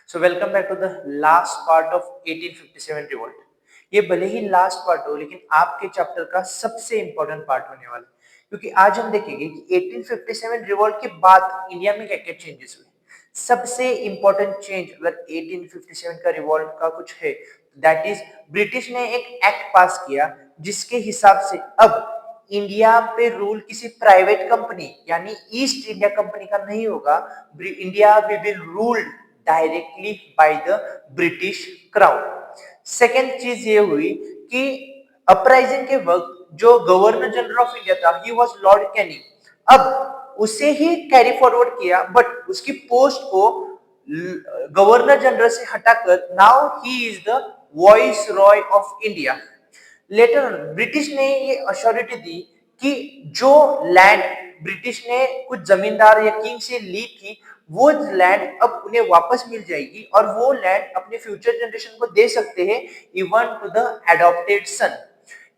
So welcome back to the last part of 1857 revolt. ये भले ही last part हो लेकिन आपके चैप्टर का सबसे इंपॉर्टेंट पार्ट होने वाला है, क्योंकि आज हम देखेंगे कि 1857 रिवोल्ट के बाद इंडिया में क्या क्या चेंजेस हुए। सबसे इंपॉर्टेंट चेंज अगर 1857 का रिवोल्ट का कुछ है, दैट इज ब्रिटिश ने एक एक्ट पास किया जिसके हिसाब से अब इंडिया पे रूल किसी प्राइवेट कंपनी यानी ईस्ट इंडिया कंपनी का नहीं होगा। India will be ruled directly by the British crown. Second चीज ये हुई कि अपराइजिंग के वक्त जो गवर्नर जनरल ऑफ इंडिया था, ही वाज लॉर्ड कैनिंग। अब उसे ही कैरी फॉरवर्ड किया, बट उसकी पोस्ट को गवर्नर जनरल से हटाकर now he is the viceroy of India. Later British ने ये अश्योरिटी दी कि जो लैंड ब्रिटिश ने कुछ जमींदार या किंग से ली थी, वो लैंड अब उन्हें वापस मिल जाएगी और वो लैंड अपने फ्यूचर जनरेशन को दे सकते हैं, even to the adopted son.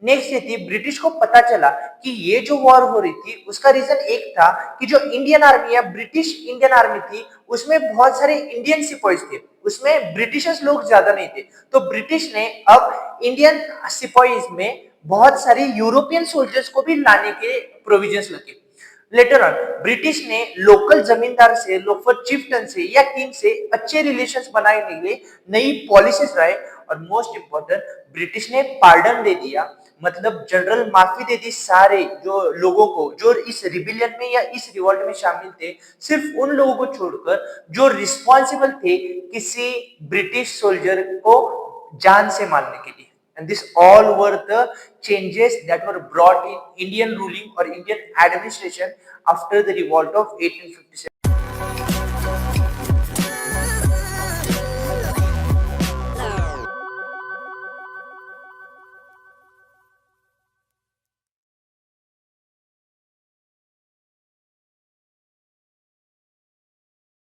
Next ये थी, ब्रिटिश को पता चला कि ये जो वॉर हो रही थी उसका रीजन एक था कि जो इंडियन आर्मी या ब्रिटिश इंडियन आर्मी थी उसमें बहुत सारे इंडियन सिपाहीज थे, उसमें ब्रिटिशर्स लोग ज्यादा नहीं थे। तो ब्रिटिश ने अब इंडियन सिपाहीज में बहुत सारे यूरोपियन सोल्जर्स को भी लाने के प्रोविजंस लगे। लेटर ऑन ब्रिटिश ने लोकल जमींदार से, लोकल चिफ्टन से या किंग से अच्छे रिलेशंस बनाने के लिए नई पॉलिसीज लाए, और मोस्ट इंपॉर्टेंट ब्रिटिश ने पार्डन दे दिया, मतलब जनरल माफी दे दी सारे जो लोगों को जो इस रिबिलियन में या इस रिवॉल्ट में शामिल थे, सिर्फ उन लोगों को छोड़कर जो रिस्पॉन्सिबल थे किसी ब्रिटिश सोल्जर को जान से मारने के लिए। And this all were the changes that were brought in Indian ruling or Indian administration after the revolt of 1857.